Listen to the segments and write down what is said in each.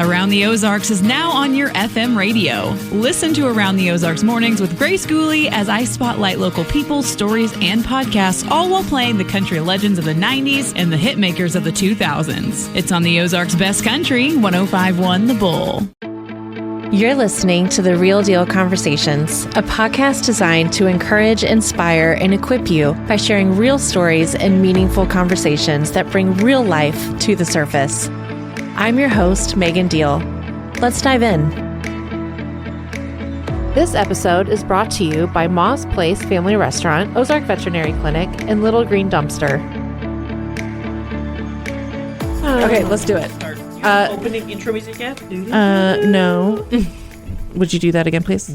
Around the Ozarks is now on your FM radio. Listen to Around the Ozarks mornings with Grace Gooley as I spotlight local people, stories, and podcasts, all while playing the country legends of the 90s and the hit makers of the 2000s. It's on the Ozarks' best country, 105.1 The Bull. You're listening to The Real Deal Conversations, a podcast designed to encourage, inspire, and equip you by sharing real stories and meaningful conversations that bring real life to the surface. I'm your host, Megan Deal. Let's dive in. This episode is brought to you by Ma's Place Family Restaurant, Ozark Veterinary Clinic, and Little Green Dumpster. Okay, let's do it. Opening intro music yet? No. Would you do that again, please?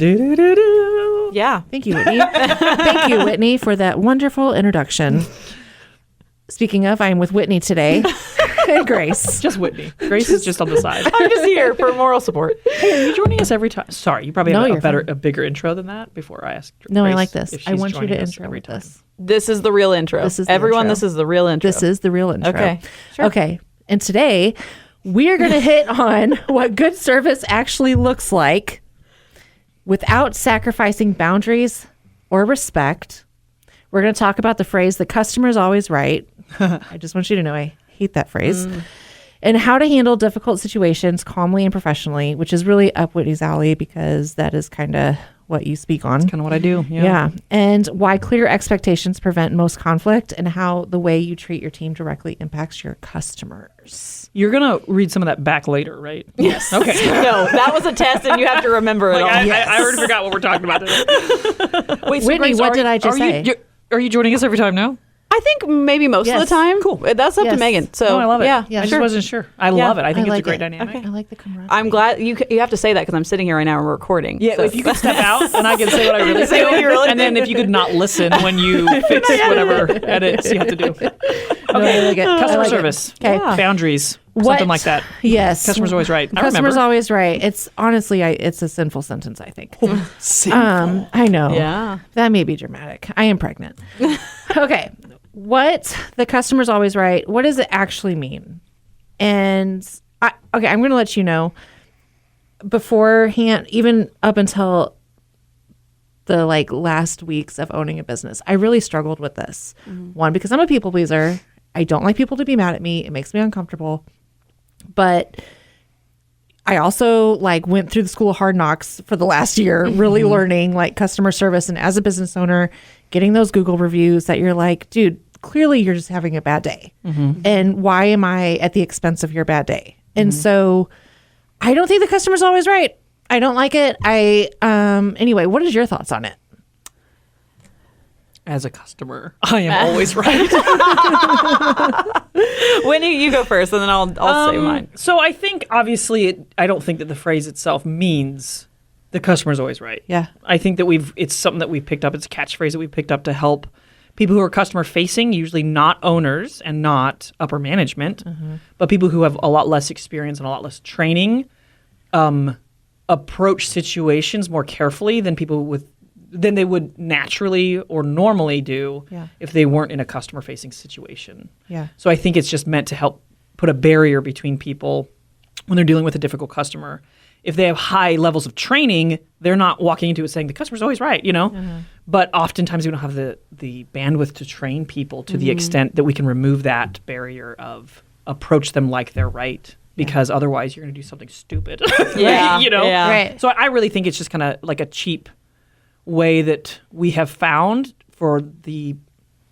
Yeah. Thank you, Whitney. Thank you, Whitney, for that wonderful introduction. Speaking of, I am with Whitney today. And Grace. Just Whitney. Grace is just on the side. I'm just here for moral support. Hey, are you joining us every time? Sorry, you probably have fine. a bigger intro than that before I ask. No, Grace I like this. if I she's want you joining to us intro every with time. this. This is the real intro. This is the Everyone, intro. this is the real intro. This is the real intro. Okay. Sure. Okay. And today, we are going to hit on what good service actually looks like without sacrificing boundaries or respect. We're going to talk about the phrase, the customer's always right. I just want you to know I hate that phrase. And how to handle difficult situations calmly and professionally, which is really up Whitney's alley because that is kind of what you speak on. Kind of what I do. Yeah. And why clear expectations prevent most conflict and how the way you treat your team directly impacts your customers. You're going to read some of that back later, right? Yes. Okay. No, that was a test and you have to remember it all. I already forgot what we're talking about today. Wait, Whitney, Grace, what did I just say? Are you joining us every time now? I think maybe most of Yes. the time. Cool. That's up to Yes. Megan. So I love it. Yeah, Yeah, I just sure. wasn't sure. I love it. I think it's like a great it. dynamic. Okay. I like the camaraderie. I'm glad you have to say that because I'm sitting here right now and we're recording. Yeah, So- if you could step out and I can say what I really Say what you really and then if you could not listen when you fix whatever edits you have to do. No, I like it. I Customer like it. service, Okay. boundaries, What- something like that. Yes. Customer's always right. I Customer's remember. always right. It's honestly, it's a sinful sentence, I think. I know. Yeah. That may be dramatic. I am pregnant. Okay. What the customer's always right. What does it actually mean? And I'm going to let you know beforehand, even up until the last weeks of owning a business, I really struggled with this. One, because I'm a people pleaser. I don't like people to be mad at me. It makes me uncomfortable. But I also went through the school of hard knocks for the last year, really learning customer service. And as a business owner, getting those Google reviews that you're like, dude, clearly you're just having a bad day. And why am I at the expense of your bad day? And so I don't think the customer's always right. I don't like it. Anyway, what is your thoughts on it? As a customer, I am always right. Whitney, you go first and then I'll say mine. So I think obviously I don't think that the phrase itself means the customer's always right. Yeah. I think that it's something that we've picked up. It's a catchphrase that we've picked up to help people who are customer facing, usually not owners and not upper management, but people who have a lot less experience and a lot less training, approach situations more carefully than than they would naturally or normally do if they weren't in a customer facing situation. Yeah. So I think it's just meant to help put a barrier between people when they're dealing with a difficult customer. If they have high levels of training, they're not walking into it saying the customer's always right, But oftentimes we don't have the bandwidth to train people to the extent that we can remove that barrier of approach them like they're right, because otherwise you're going to do something stupid. Yeah. Yeah. Right. So I really think it's just kind of like a cheap way that we have found for the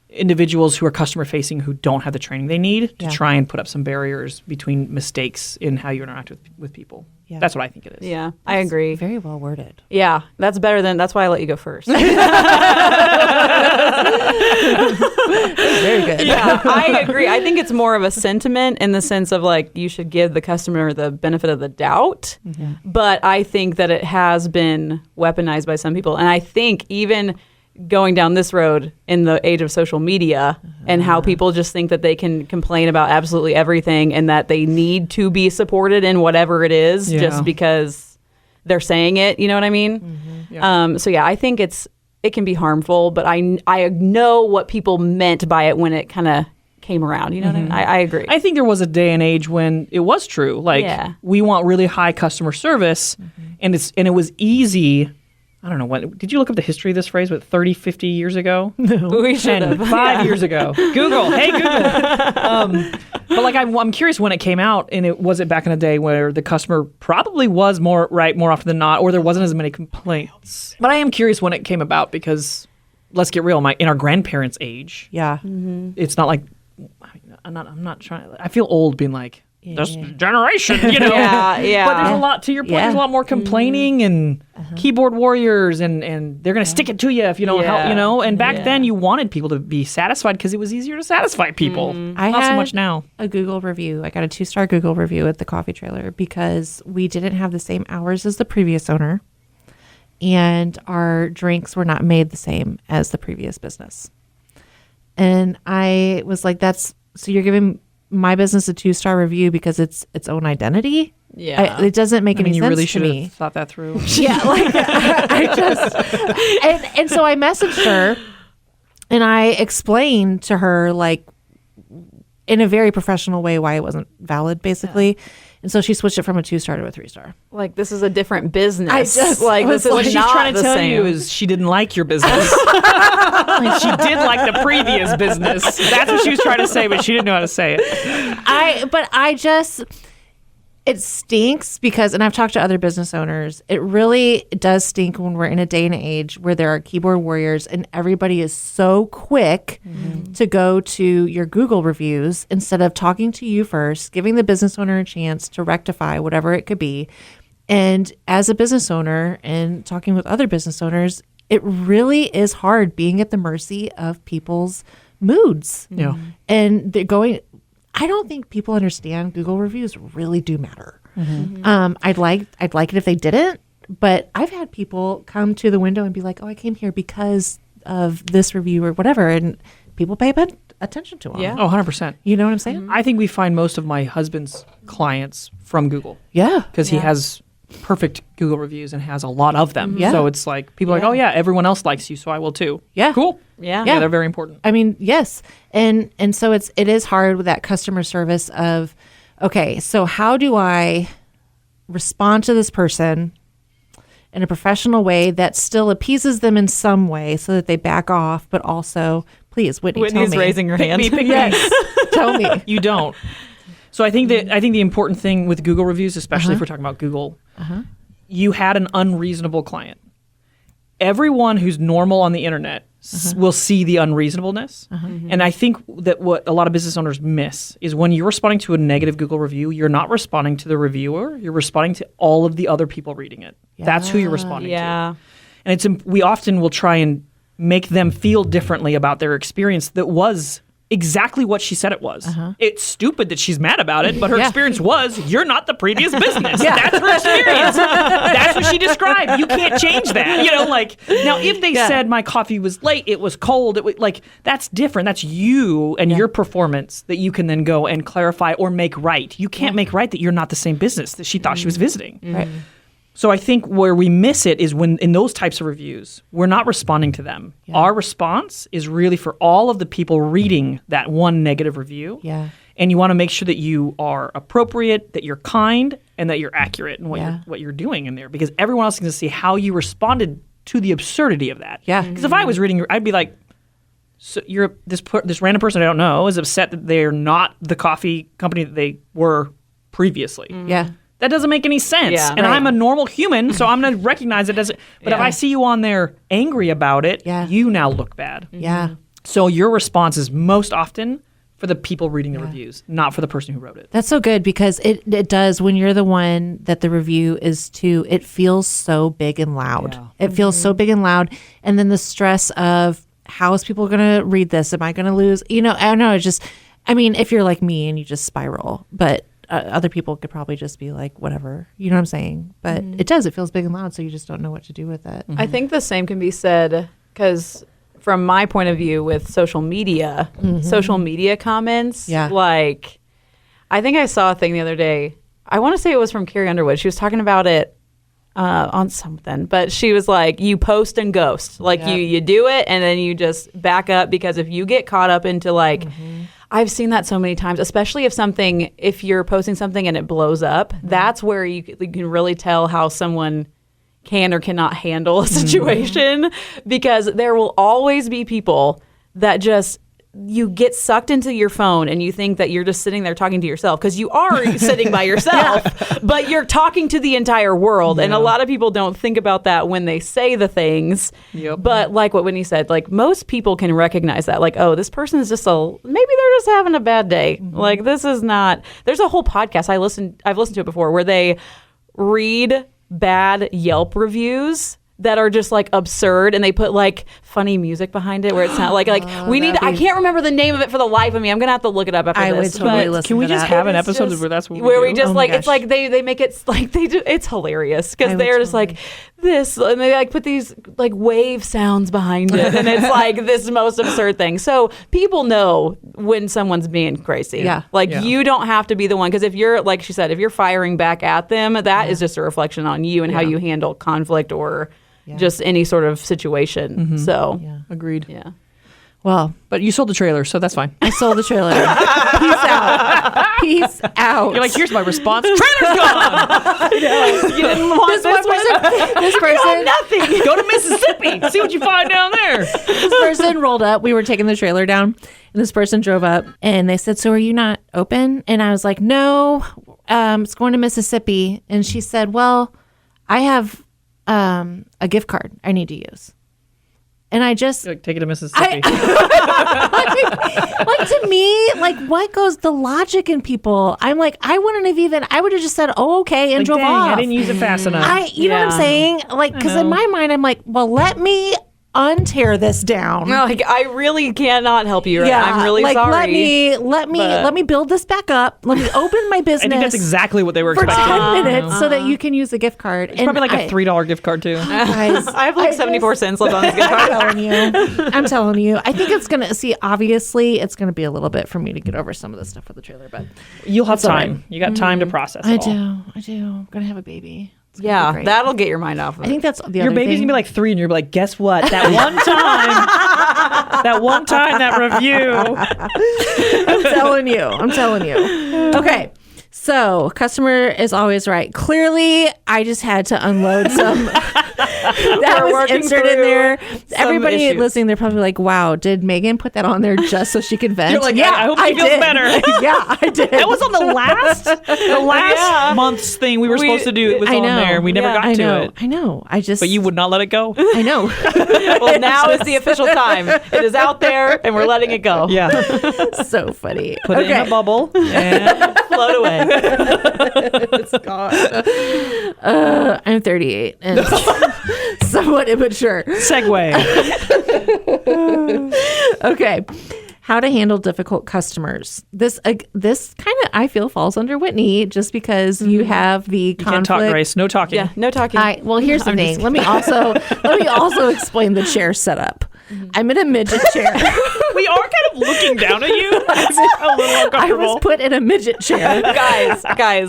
individuals who are customer facing who don't have the training they need to try and put up some barriers between mistakes in how you interact with people. Yeah. That's what I think it is. Yeah, I agree. Very well worded. Yeah, that's why I let you go first. Very good. Yeah, I agree. I think it's more of a sentiment in the sense of you should give the customer the benefit of the doubt. But I think that it has been weaponized by some people. And I think even going down this road in the age of social media and how people just think that they can complain about absolutely everything and that they need to be supported in whatever it is just because they're saying it. You know what I mean? So yeah, I think it can be harmful, but I know what people meant by it when it kind of came around. You know what I mean? I agree. I think there was a day and age when it was true. Like we want really high customer service, and it was easy. I don't know what. Did you look up the history of this phrase? What 30, 50 years ago? No. We should have. 5 years ago. Google. Hey Google. But like I'm curious when it came out, and was it back in a day where the customer probably was more often than not, or there wasn't as many complaints. But I am curious when it came about because let's get real. In our grandparents' age, it's not like I'm not trying. I feel old being like this generation, you know. Yeah. But there's a lot to your point. There's a lot more complaining and keyboard warriors, and they're gonna stick it to you if you don't help, you know. And back then, you wanted people to be satisfied because it was easier to satisfy people. Not so much now. A Google review. I got a 2-star Google review at the coffee trailer because we didn't have the same hours as the previous owner, and our drinks were not made the same as the previous business. And I was like, so you're giving my business a 2-star review because it's its own identity? Yeah. It doesn't make any sense you really to should me. have thought that through. Yeah, like I just and so I messaged her and I explained to her like in a very professional way why it wasn't valid, basically. And so she switched it from a 2-star to a 3-star. Like, this is a different business. What she's trying to tell you is she didn't like your business. She did like the previous business. That's what she was trying to say, but she didn't know how to say it. It stinks because, and I've talked to other business owners, it really does stink when we're in a day and age where there are keyboard warriors and everybody is so quick to go to your Google reviews instead of talking to you first, giving the business owner a chance to rectify whatever it could be. And as a business owner and talking with other business owners, it really is hard being at the mercy of people's moods. Yeah. And they're going... I don't think people understand Google reviews really do matter. I'd like it if they didn't, but I've had people come to the window and be like, "Oh, I came here because of this review or whatever," and people pay attention to them. Yeah. Oh, 100%. You know what I'm saying? I think we find most of my husband's clients from Google. Yeah. Because he has perfect Google reviews and has a lot of them. Yeah. So it's like, people are like, oh yeah, everyone else likes you, so I will too. Yeah. Cool. Yeah. Yeah, they're very important. I mean, yes. And so it is hard with that customer service of, okay, so how do I respond to this person in a professional way that still appeases them in some way so that they back off, but also, please, Whitney's tell me. Raising her hand. Yes. Tell me. You don't. So I think the important thing with Google reviews, especially if we're talking about Google, you had an unreasonable client. Everyone who's normal on the internet will see the unreasonableness. And I think that what a lot of business owners miss is when you're responding to a negative Google review, you're not responding to the reviewer, you're responding to all of the other people reading it. That's who you're responding to. And we often will try and make them feel differently about their experience that was exactly what she said it was. It's stupid that she's mad about it, but her experience was, you're not the previous business. That's her experience. That's what she described. You can't change that. You know, like, now if they said my coffee was late, it was cold, that's different. That's you and your performance that you can then go and clarify or make right. You can't make right that you're not the same business that she thought she was visiting. Right. So I think where we miss it is when in those types of reviews, we're not responding to them. Our response is really for all of the people reading that one negative review. Yeah. And you want to make sure that you are appropriate, that you're kind, and that you're accurate in what you're doing in there. Because everyone else is going to see how you responded to the absurdity of that. Yeah. Because if I was reading, I'd be like, so this random person I don't know is upset that they're not the coffee company that they were previously. Yeah. That doesn't make any sense. Yeah, and I'm a normal human, so I'm going to recognize it doesn't. But if I see you on there angry about it, you now look bad. Yeah. So your response is most often for the people reading the reviews, not for the person who wrote it. That's so good because it does, when you're the one that the review is to, it feels so big and loud. Yeah. It feels so big and loud. And then the stress of, how is people going to read this? Am I going to lose? You know, I don't know. It's just, I mean, if you're like me and you just spiral, but other people could probably just be like, whatever, you know what I'm saying? But it feels big and loud, so you just don't know what to do with it. I think the same can be said because from my point of view with social media comments, like, I think I saw a thing the other day. I want to say it was from Carrie Underwood. She was talking about it on something, but she was like, you post and ghost. Like, you do it and then you just back up, because if you get caught up into like, I've seen that so many times, especially if you're posting something and it blows up, that's where you can really tell how someone can or cannot handle a situation, because there will always be people that just, you get sucked into your phone and you think that you're just sitting there talking to yourself, because you are sitting by yourself, but you're talking to the entire world. And a lot of people don't think about that when they say the things. But like what Whitney said, like most people can recognize that, like, oh, this person is just maybe they're just having a bad day. Like, this is not, there's a whole podcast I've listened to it before, where they read bad Yelp reviews that are just like absurd, and they put like funny music behind it where it's not like I can't remember the name of it for the life of me. I'm gonna have to look it up after I this. would totally listen. Can we to just that. have an episode where that's what where we we do? just my it's gosh. like they make it like they do, it's hilarious, because they're just like this, and they like put these like wave sounds behind it, and it's like this most absurd thing. So people know when someone's being crazy. You don't have to be the one, because if you're, like she said, if you're firing back at them, that is just a reflection on you and how you handle conflict or just any sort of situation. So Agreed. yeah. Well, But you sold the trailer, so that's fine. I sold the trailer. Peace out. Peace out. You're like, here's my response. Trailer's gone. You didn't want This person, nothing. Go to Mississippi. See what you find down there. this person rolled up. We were taking the trailer down, and this person drove up, and they said, "So are you not open?" And I was like, "No, it's going to Mississippi." And she said, "Well, I have a gift card I need to use." And I just You're like, take it to Mississippi. like to me, like, what goes the logic in people? I'm like, I would have just said, "Oh, okay," and like, drove dang, off. I didn't use it fast enough. You know what I'm saying? Like, because in my mind, I'm like, well, let me untear this down. No, like, I really cannot help you. Yeah, I'm really like, sorry. let me build this back up. Let me open my business. I think that's exactly what they were for expecting. 10 minutes so that you can use a gift card. It's probably like a $3 gift card too. Guys, I have like 74 cents left on this gift card. I'm telling you. I think it's gonna obviously it's gonna be a little bit for me to get over some of the stuff with the trailer, but You'll have It's all time. right. You got time to process it I all. do. I'm gonna have a baby. It's gonna be Yeah, great. that'll get your mind off of I it. think that's the Your other baby's thing. gonna be like 3, and you're like, guess what? That one time, that review. I'm telling you. Okay. So, customer is always right. Clearly, I just had to unload some. That We're was working inserted through there. some Everybody issues. listening, they're probably like, "Wow, did Megan put that on there just so she could vent?" You're like, yeah, I hope she feels did. better. Yeah, I did. That was on the last month's thing we were supposed to do. It was I on know. there. We never Yeah, got I to know. it. I know. I just. But you would not let it go. I know. Well, now is the official time. It is out there, and we're letting it go. Yeah. So funny. Put it in a bubble and Float away. I'm 38 and somewhat immature. segue. Okay. How to handle difficult customers. This kind of, I feel, falls under Whitney just because you have the You conflict. can't talk, Grace. No talking. Yeah, no talking. Well, here's the thing. Let me also explain the chair setup. I'm in a midget chair. We are kind of looking down at you. It's a little I uncomfortable. was put in a midget chair. guys,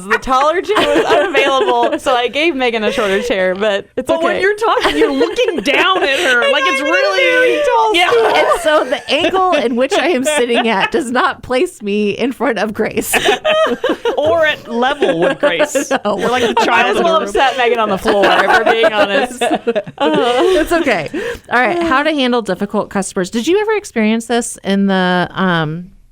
the taller chair was unavailable, so I gave Megan a shorter chair, but it's But okay. when you're talking, you're looking down at her. Like it's really tall. Yeah. And so the angle in which I am sitting at does not place me in front of Grace. Or at level with Grace. No. You're like the Might child as in the well room. have sat Megan on the floor, if we're being honest. It's okay. All right. How to handle difficult customers. Did you ever experience this in the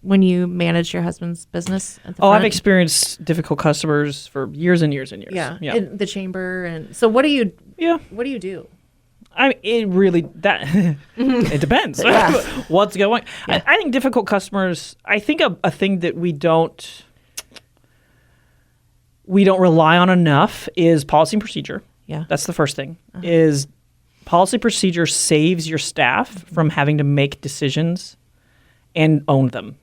when you managed your husband's business at the Oh, I've front? experienced difficult customers for years and years and years. Yeah. Yeah. In the chamber. And so what do you Yeah. do? I mean, it really it depends. Yeah. What's going? I think difficult customers. I think a thing that we don't rely on enough is policy and procedure. Yeah. That's the first thing. Is policy procedure saves your staff from having to make decisions and own them.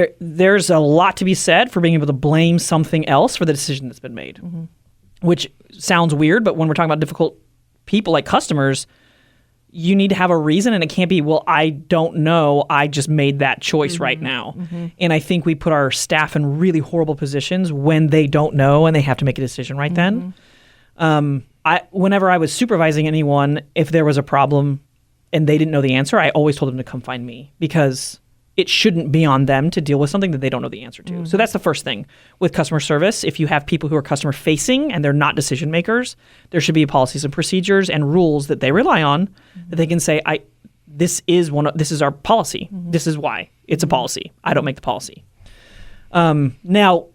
There's a lot to be said for being able to blame something else for the decision that's been made, which sounds weird, but when we're talking about difficult people like customers, you need to have a reason, and it can't be, well, I don't know, I just made that choice right now. And I think we put our staff in really horrible positions when they don't know and they have to make a decision right then. Whenever I was supervising anyone, if there was a problem and they didn't know the answer, I always told them to come find me, because it shouldn't be on them to deal with something that they don't know the answer to. So that's the first thing with customer service. If you have people who are customer facing and they're not decision makers, there should be policies and procedures and rules that they rely on that they can say, this is our policy. This is why it's a policy. I don't make the policy. Now,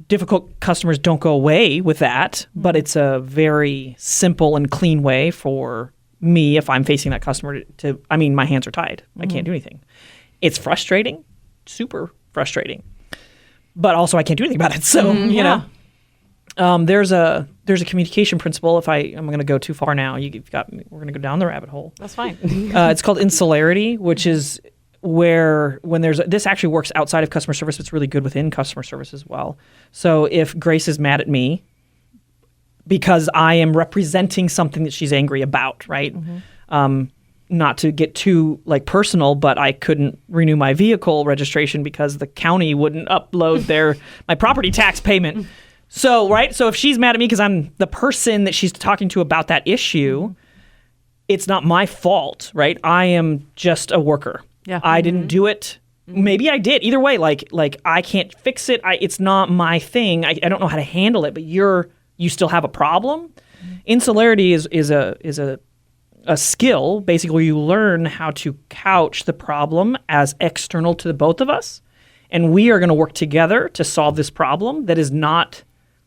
difficult customers don't go away with that, but it's a very simple and clean way for me, if I'm facing that customer, my hands are tied. I can't do anything. It's frustrating, super frustrating, but also I can't do anything about it. So, you know, there's a communication principle. I'm going to go too far now, we're going to go down the rabbit hole. That's fine. It's called insularity, which is where this actually works outside of customer service. It's really good within customer service as well. So if Grace is mad at me because I am representing something that she's angry about, right? Not to get too personal, but I couldn't renew my vehicle registration because the county wouldn't upload my property tax payment. So, right? So if she's mad at me because I'm the person that she's talking to about that issue, it's not my fault, right? I am just a worker. Yeah. I didn't do it. Maybe I did. Either way, I can't fix it. It's not my thing. I don't know how to handle it, but you still have a problem. Insularity is a skill, basically, where you learn how to couch the problem as external to the both of us. And we are going to work together to solve this problem that is not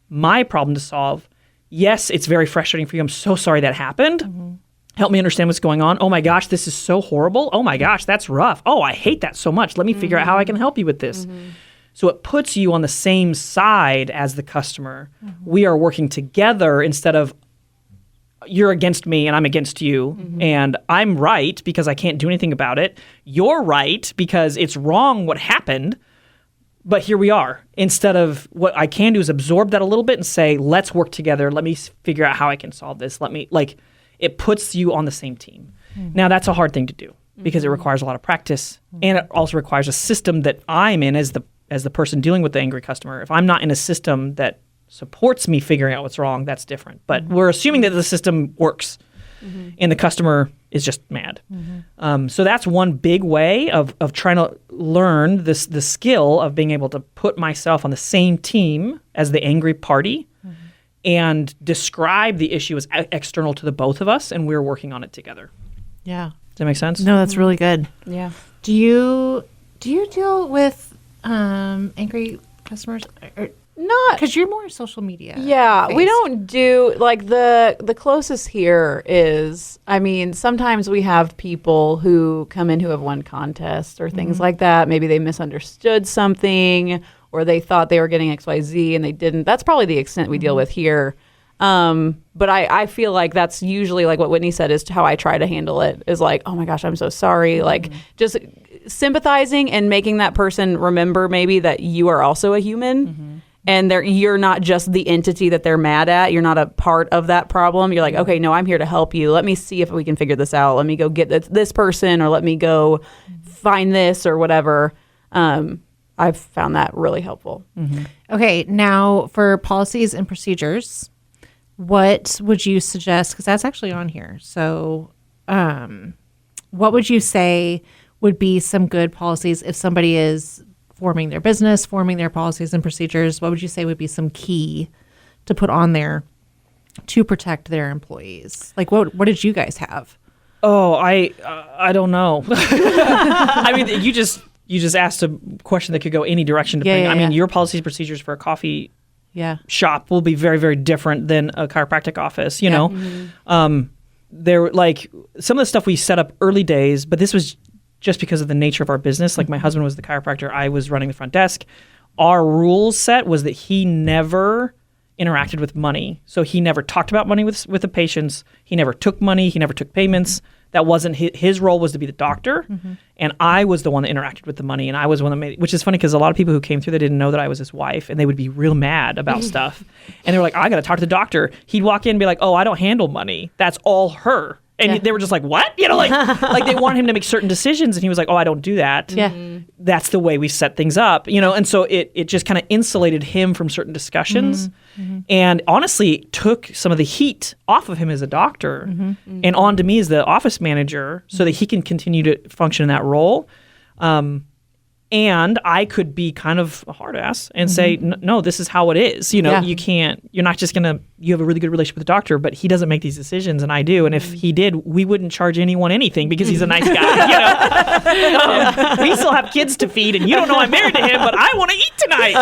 my problem to solve. Yes, it's very frustrating for you. I'm so sorry that happened. Help me understand what's going on. Oh my gosh, this is so horrible. Oh my gosh, that's rough. Oh, I hate that so much. Let me figure out how I can help you with this. So it puts you on the same side as the customer. We are working together instead of you're against me and I'm against you. And I'm right because I can't do anything about it. You're right because it's wrong what happened. But here we are. Instead of what I can do is absorb that a little bit and say, let's work together. Let me figure out how I can solve this. It puts you on the same team. Now, that's a hard thing to do because it requires a lot of practice. And it also requires a system that I'm in as the person dealing with the angry customer. If I'm not in a system that supports me figuring out what's wrong, that's different. But we're assuming that the system works and the customer is just mad. So that's one big way of trying to learn the skill of being able to put myself on the same team as the angry party and describe the issue as external to the both of us, and we're working on it together. Yeah. Does that make sense? No, that's really good. Yeah. Do you deal with angry customers? Not because you're more social media. Yeah, based. we don't do the closest here is, sometimes we have people who come in who have won contests or things like that. Maybe they misunderstood something or they thought they were getting XYZ and they didn't. That's probably the extent we deal with here. But I feel like that's usually like what Whitney said is how I try to handle it is like, oh my gosh, I'm so sorry. Like just sympathizing and making that person remember maybe that you are also a human. And you're not just the entity that they're mad at. You're not a part of that problem. You're like, okay, no, I'm here to help you. Let me see if we can figure this out. Let me go get this person or let me go find this or whatever. I've found that really helpful. Okay, now for policies and procedures, what would you suggest? Because that's actually on here. So what would you say would be some good policies if somebody is forming their business, forming their policies and procedures? What would you say would be some key to put on there to protect their employees? Like what did you guys have? Oh, I don't know. You just asked a question that could go any direction. Your policies and procedures for a coffee shop will be very, very different than a chiropractic office, you know. There some of the stuff we set up early days, but this was just because of the nature of our business. Like my husband was the chiropractor, I was running the front desk. Our rules set was that he never interacted with money. So he never talked about money with the patients. He never took money. He never took payments. That wasn't his role was to be the doctor. And I was the one that interacted with the money. And I was the one that made, which is funny because a lot of people who came through, they didn't know that I was his wife and they would be real mad about stuff. And they were like, I got to talk to the doctor. He'd walk in and be like, oh, I don't handle money. That's all her. And they were just like, what? Like they want him to make certain decisions. And he was like, oh, I don't do that. That's the way we set things up, And so it just kind of insulated him from certain discussions and honestly took some of the heat off of him as a doctor and onto me as the office manager so that he can continue to function in that role. And I could be kind of a hard ass and say, no, this is how it is. You know, you have a really good relationship with the doctor, but he doesn't make these decisions and I do. And if he did, we wouldn't charge anyone anything because he's a nice guy. We still have kids to feed and you don't know I'm married to him, but I want to eat tonight,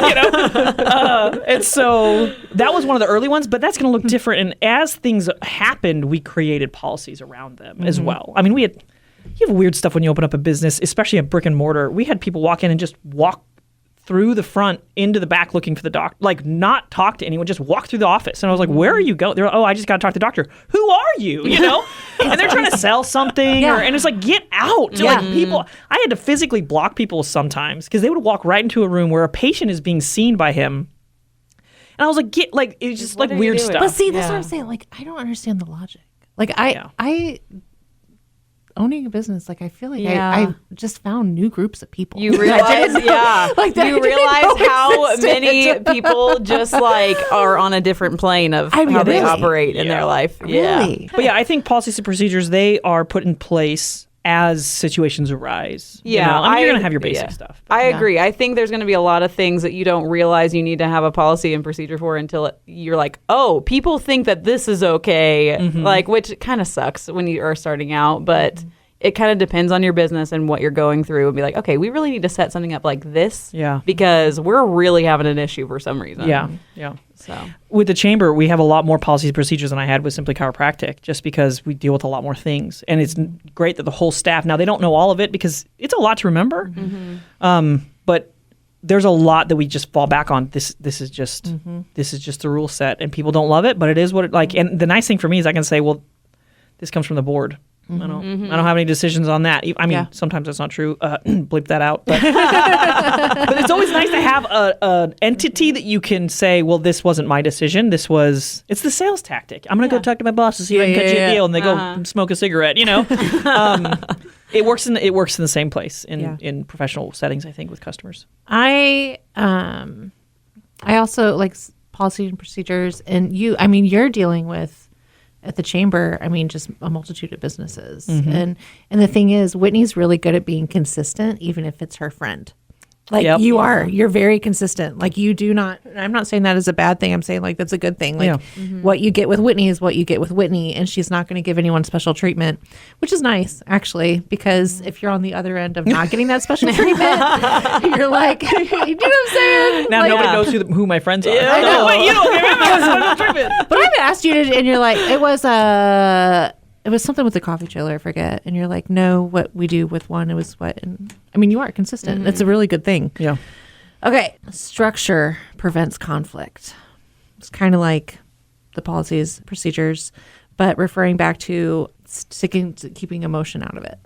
And so that was one of the early ones, but that's going to look different. And as things happened, we created policies around them as well. I mean, you have weird stuff when you open up a business, especially a brick and mortar. We had people walk in and just walk through the front into the back looking for the doctor, like not talk to anyone, just walk through the office. And I was like, where are you going? They're like, I just got to talk to the doctor. Who are you? And they're trying to sell something. And it's like, get out. So like people, I had to physically block people sometimes because they would walk right into a room where a patient is being seen by him. And I was like, it's just like weird stuff. But see, that's what I'm saying. Like, I don't understand the logic. Like I owning a business, like I feel like I just found new groups of people. You realize, like you realize how many people just like are on a different plane of how they operate in their life. Really? But I think policies and procedures, they are put in place as situations arise. Yeah. I mean, you're going to have your basic stuff. I agree. I think there's going to be a lot of things that you don't realize you need to have a policy and procedure for until you're like, oh, people think that this is okay. Like, which kind of sucks when you are starting out, but it kind of depends on your business and what you're going through and be like, okay, we really need to set something up like this because we're really having an issue for some reason. Yeah. So with the chamber, we have a lot more policies and procedures than I had with Simply Chiropractic just because we deal with a lot more things. And it's great that the whole staff, now they don't know all of it because it's a lot to remember. But there's a lot that we just fall back on. This is just the rule set and people don't love it, but it is what it like. And the nice thing for me is I can say, well, this comes from the board. I don't have any decisions on that. I mean, sometimes that's not true. Bleep that out. But, but it's always nice to have an entity that you can say, well, this wasn't my decision. It's the sales tactic. I'm going to go talk to my boss to see if I can cut you a deal. And they go smoke a cigarette, It works in the same place in professional settings, I think, with customers. I also like policy and procedures, and you're dealing with at the chamber, just a multitude of businesses. And the thing is, Whitney's really good at being consistent, even if it's her friend. Like you're very consistent. Like you do not, I'm not saying that is a bad thing. I'm saying like that's a good thing. Like what you get with Whitney is what you get with Whitney, and she's not going to give anyone special treatment, which is nice actually, because if you're on the other end of not getting that special treatment, you're like, you know what I'm saying? Now like, nobody knows who my friends are. I know. Wait, you don't give me special treatment. But I've asked you to, and you're like, it was something with the coffee trailer, I forget. And you're like, no, what we do with one, it was what. And you are consistent. It's a really good thing. Yeah. Okay. Structure prevents conflict. It's kind of like the policies, procedures, but referring back to keeping emotion out of it.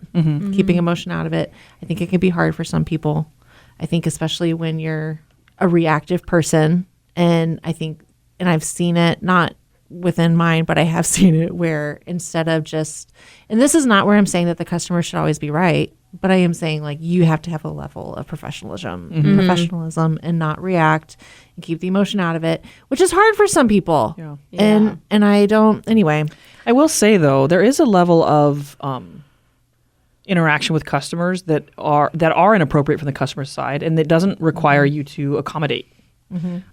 Keeping emotion out of it. I think it can be hard for some people. I think especially when you're a reactive person. And I've seen it, not within mine, but I have seen it where instead of and this is not where I'm saying that the customer should always be right, but I am saying like you have to have a level of professionalism and not react and keep the emotion out of it, which is hard for some people. And I don't, anyway. I will say though, there is a level of interaction with customers that are inappropriate from the customer side, and that doesn't require you to accommodate.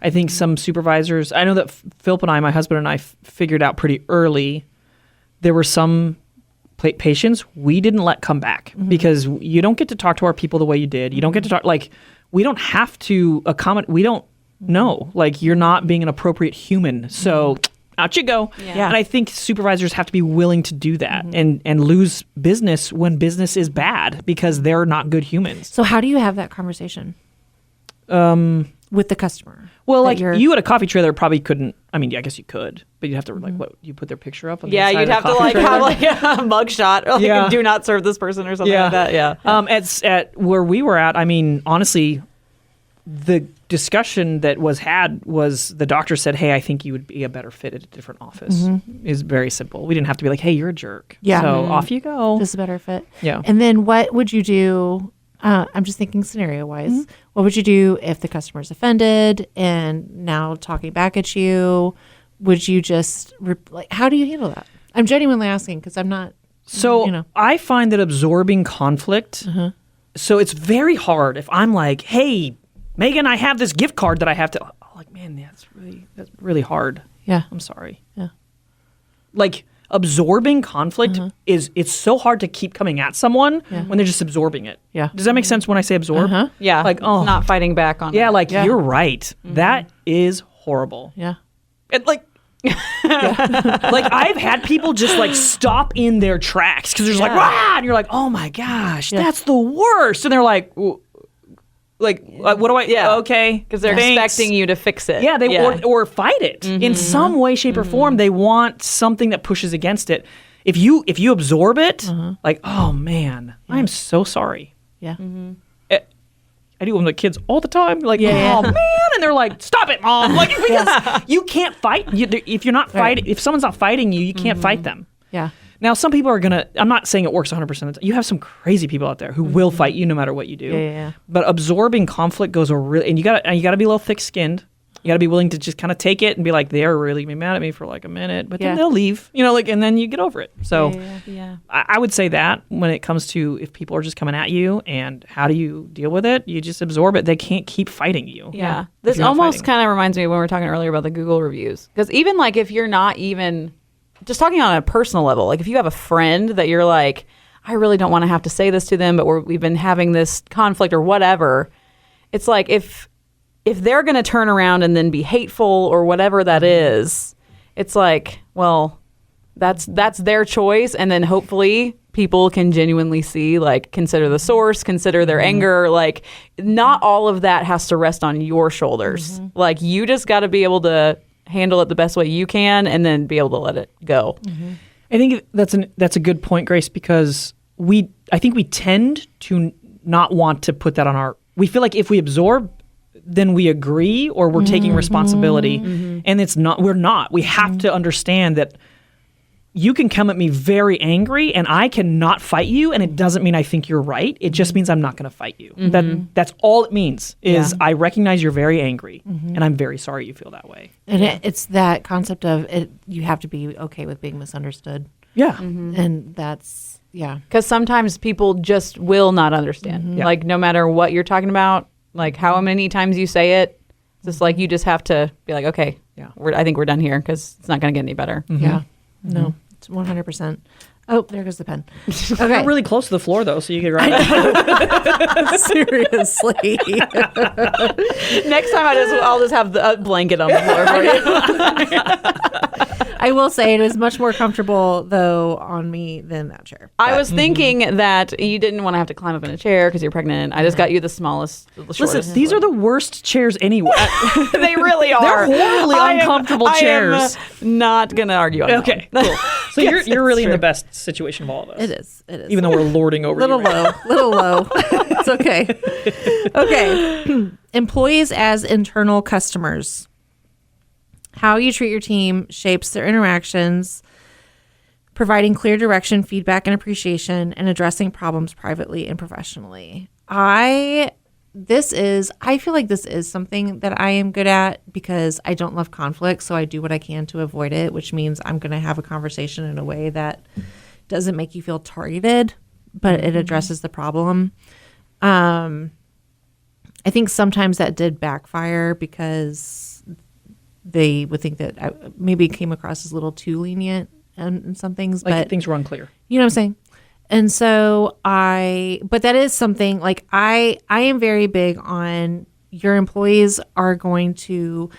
I think some supervisors, I know that Philip and I, my husband and I, figured out pretty early there were some patients we didn't let come back because you don't get to talk to our people the way you did. You don't get to talk, like, we don't have to accommodate. We don't know. Like, you're not being an appropriate human. So out you go. Yeah. And I think supervisors have to be willing to do that and lose business when business is bad because they're not good humans. So how do you have that conversation? With the customer. Well, like you at a coffee trailer probably couldn't. I mean, I guess you could, but you'd have to like what you put their picture up. On the you'd have to like have like a mug shot, or like do not serve this person or something like that. At where we were at, I mean, honestly, the discussion that was had was the doctor said, "Hey, I think you would be a better fit at a different office." Is very simple. We didn't have to be like, "Hey, you're a jerk." Yeah. So off you go. This is a better fit. Yeah. And then what would you do? I'm just thinking scenario-wise. What would you do if the customer's offended and now talking back at you? Would you just how do you handle that? I'm genuinely asking because I'm not. So I find that absorbing conflict So it's very hard if I'm like, hey, Megan, I have this gift card that I have to. Oh, like, man, that's really hard. Yeah. I'm sorry. Yeah. Like absorbing conflict it's so hard to keep coming at someone when they're just absorbing it. Yeah. Does that make sense when I say absorb? Yeah. Like, oh, not fighting back on it. yeah, like you're right. That is horrible. Yeah. And like, like I've had people just like stop in their tracks because they're just like, "Rah!" And you're like, oh my gosh, that's the worst. And they're like, what do I? Yeah. Okay, Because they're thanks. expecting you to fix it. Yeah, or fight it in some way, shape, or form. They want something that pushes against it. If you absorb it, like, oh man, I'm so sorry. Yeah. I do it with my kids all the time. Like, oh man, and they're like, stop it, mom. Like, because you can't fight. If you're not fighting, if someone's not fighting you, you can't fight them. Yeah. Now, some people are gonna. I'm not saying it works 100% of the time. You have some crazy people out there who will fight you no matter what you do. Yeah. But absorbing conflict goes and you gotta be a little thick-skinned. You gotta be willing to just kind of take it and be like, they're really gonna be mad at me for like a minute, but then they'll leave. And then you get over it. So I would say that when it comes to if people are just coming at you and how do you deal with it, you just absorb it. They can't keep fighting you. Yeah. This almost kind of reminds me when we were talking earlier about the Google reviews. Because even like if you're not even just talking on a personal level, like if you have a friend that you're like, I really don't want to have to say this to them, but we've been having this conflict or whatever. It's like if they're going to turn around and then be hateful or whatever that is, it's like, well, that's their choice. And then hopefully people can genuinely see, like, consider the source, consider their anger. Like, not all of that has to rest on your shoulders. Like, you just got to be able to handle it the best way you can and then be able to let it go. I think that's a good point, Grace, because I think we tend to not want to put that on we feel like if we absorb, then we agree or we're taking responsibility. And we're not. We have to understand that you can come at me very angry and I cannot fight you, and it doesn't mean I think you're right. It just means I'm not going to fight you. That's all it means is I recognize you're very angry and I'm very sorry you feel that way. And it's that concept of you have to be okay with being misunderstood. Yeah. And that's, Because sometimes people just will not understand. Like, no matter what you're talking about, like how many times you say it, it's just like you just have to be like, okay, I think we're done here because it's not going to get any better. Yeah. No, it's 100%. Oh, there goes the pen. Okay. We're really close to the floor, though, so you can write it. Seriously. Next time I'll just have a blanket on the floor for you. I will say it is much more comfortable, though, on me than that chair. I was thinking that you didn't want to have to climb up in a chair because you're pregnant. I just got you the smallest, the shortest. Listen, these are the worst chairs anyway. They really are. They're horribly uncomfortable chairs. I am not going to argue on that. Okay, cool. So you're really in the best situation of all of us. It is. Even though we're lording over little you. Little low. It's okay. Okay. Employees as internal customers. How you treat your team shapes their interactions, providing clear direction, feedback, and appreciation, and addressing problems privately and professionally. I feel like this is something that I am good at because I don't love conflict, so I do what I can to avoid it, which means I'm going to have a conversation in a way that doesn't make you feel targeted, but it addresses the problem. I think sometimes that did backfire because they would think that I maybe came across as a little too lenient in some things. Like but things were unclear. You know what I'm saying? And so but that is something like I am very big on your employees are going to,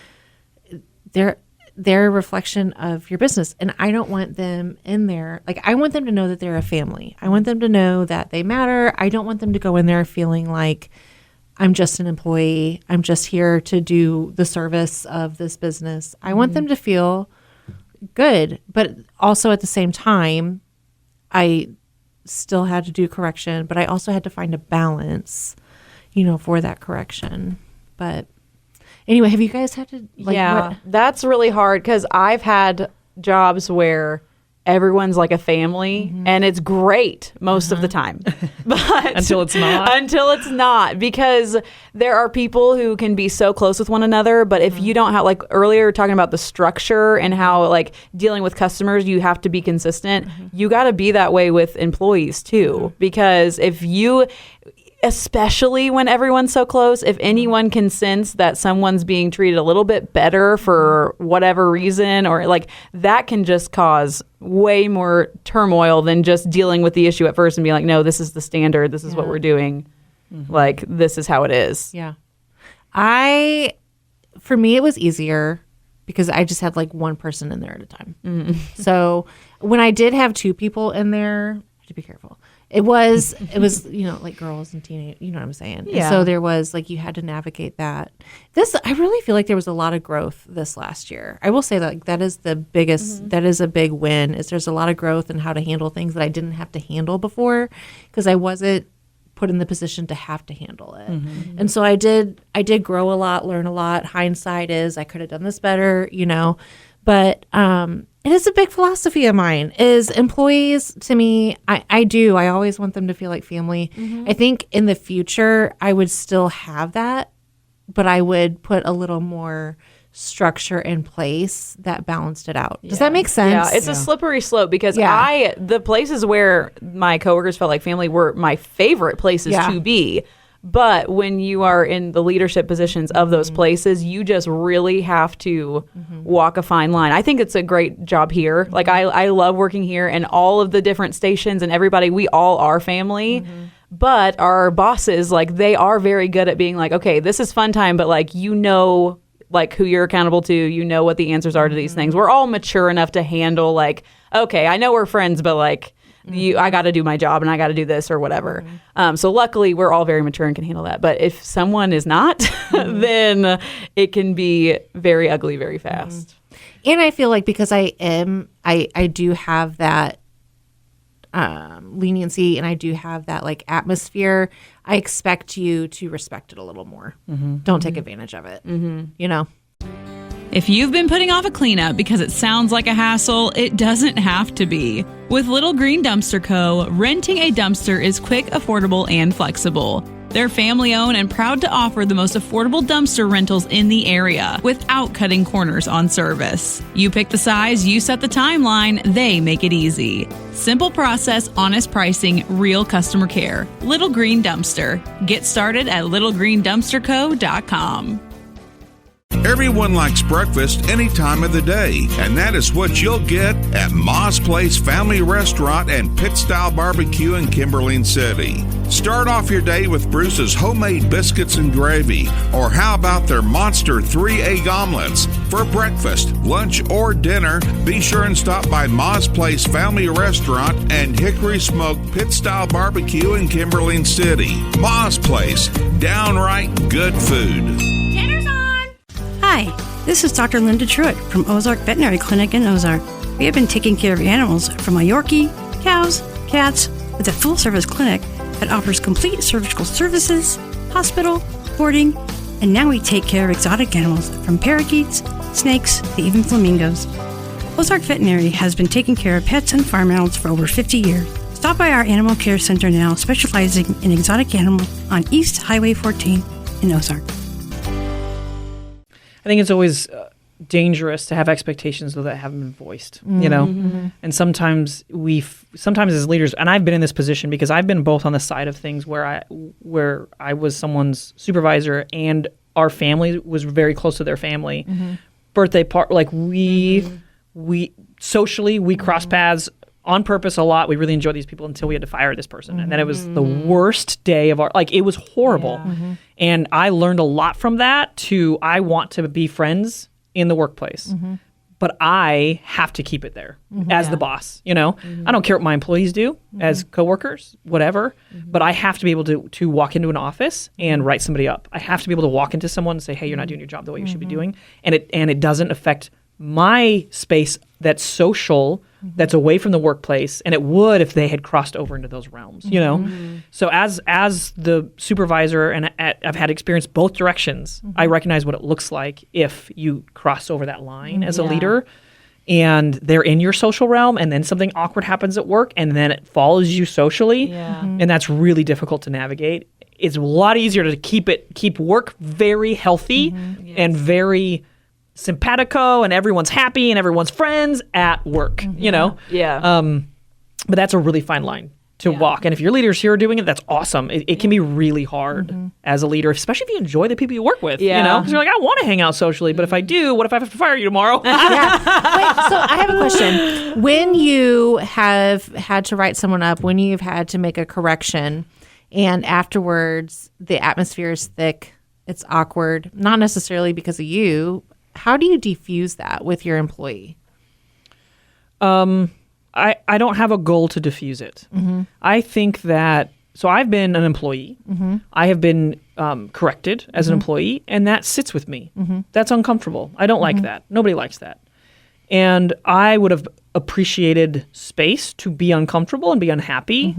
they're a reflection of your business. And I don't want them in there. Like, I want them to know that they're a family. I want them to know that they matter. I don't want them to go in there feeling like I'm just an employee. I'm just here to do the service of this business. I want them to feel good, but also at the same time, I still had to do correction, but I also had to find a balance, for that correction. But anyway, have you guys had to that's really hard because I've had jobs where everyone's like a family and it's great most of the time. But until it's not. Because there are people who can be so close with one another, but if you don't have, like earlier talking about the structure and how like dealing with customers, you have to be consistent. You got to be that way with employees too, because especially when everyone's so close, if anyone can sense that someone's being treated a little bit better for whatever reason, or like that can just cause way more turmoil than just dealing with the issue at first and being like, no, this is the standard. This is what we're doing. Like, this is how it is. Yeah. For me, it was easier because I just had like one person in there at a time. So when I did have two people in there, I had to be careful. It was, like girls and teenage, you know what I'm saying? Yeah. And so there was like, you had to navigate that. I really feel like there was a lot of growth this last year. I will say that that is the biggest, that is a big win, is there's a lot of growth in how to handle things that I didn't have to handle before because I wasn't put in the position to have to handle it. And so I did grow a lot, learn a lot. Hindsight is I could have done this better, but it is a big philosophy of mine is employees to me. I always want them to feel like family. I think in the future I would still have that, but I would put a little more structure in place that balanced it out. Does that make sense? Yeah, it's a slippery slope because the places where my coworkers felt like family were my favorite places to be. But when you are in the leadership positions of those places, you just really have to walk a fine line. I think it's a great job here. Like I love working here, and all of the different stations and everybody, we all are family. But our bosses, like, they are very good at being like, okay, this is fun time, but like, like who you're accountable to, what the answers are to these things. We're all mature enough to handle like, okay, I know we're friends, but like, I got to do my job and I got to do this or whatever. So luckily, we're all very mature and can handle that. But if someone is not, then it can be very ugly very fast. And I feel like because I do have that leniency and I do have that like atmosphere, I expect you to respect it a little more. Don't take advantage of it, If you've been putting off a cleanup because it sounds like a hassle, it doesn't have to be. With Little Green Dumpster Co., renting a dumpster is quick, affordable, and flexible. They're family-owned and proud to offer the most affordable dumpster rentals in the area without cutting corners on service. You pick the size, you set the timeline, they make it easy. Simple process, honest pricing, real customer care. Little Green Dumpster. Get started at littlegreendumpsterco.com. Everyone likes breakfast any time of the day, and that is what you'll get at Ma's Place Family Restaurant and Pit Style Barbecue in Kimberling City. Start off your day with Bruce's homemade biscuits and gravy, or how about their monster 3-egg omelets? For breakfast, lunch, or dinner, be sure and stop by Ma's Place Family Restaurant and Hickory Smoked Pit Style Barbecue in Kimberling City. Ma's Place, downright good food. Hi, this is Dr. Linda Truitt from Ozark Veterinary Clinic in Ozark. We have been taking care of animals from a Yorkie, cows, cats, with a full-service clinic that offers complete surgical services, hospital, boarding, and now we take care of exotic animals from parakeets, snakes, to even flamingos. Ozark Veterinary has been taking care of pets and farm animals for over 50 years. Stop by our Animal Care Center now, specializing in exotic animals on East Highway 14 in Ozark. I think it's always dangerous to have expectations though that haven't been voiced, and sometimes as leaders, and I've been in this position because I've been both on the side of things where I was someone's supervisor and our family was very close to their family. Birthday party, like we socially we cross paths on purpose a lot. We really enjoyed these people until we had to fire this person. And then it was the worst day of it was horrible. And I learned a lot from that I want to be friends in the workplace. But I have to keep it there as the boss, I don't care what my employees do as coworkers, whatever, but I have to be able to walk into an office and write somebody up. I have to be able to walk into someone and say, hey, you're not doing your job the way you should be doing. And it doesn't affect my space that's social, that's away from the workplace, and it would if they had crossed over into those realms, So as the supervisor, and I've had experience both directions, I recognize what it looks like if you cross over that line as a leader, and they're in your social realm, and then something awkward happens at work, and then it follows you socially, and that's really difficult to navigate. It's a lot easier to keep work very healthy and very simpatico, and everyone's happy and everyone's friends at work, But that's a really fine line to walk. And if your leaders here are doing it, that's awesome. It can be really hard as a leader, especially if you enjoy the people you work with. Yeah. You know, because you're like, I want to hang out socially, but if I do, what if I have to fire you tomorrow? Yeah. Wait, so I have a question. When you have had to write someone up, when you've had to make a correction, and afterwards the atmosphere is thick, it's awkward, not necessarily because of you, how do you defuse that with your employee? I don't have a goal to diffuse it. I think that, so I've been an employee. I have been corrected as an employee, and that sits with me. That's uncomfortable. I don't like that. Nobody likes that. And I would have appreciated space to be uncomfortable and be unhappy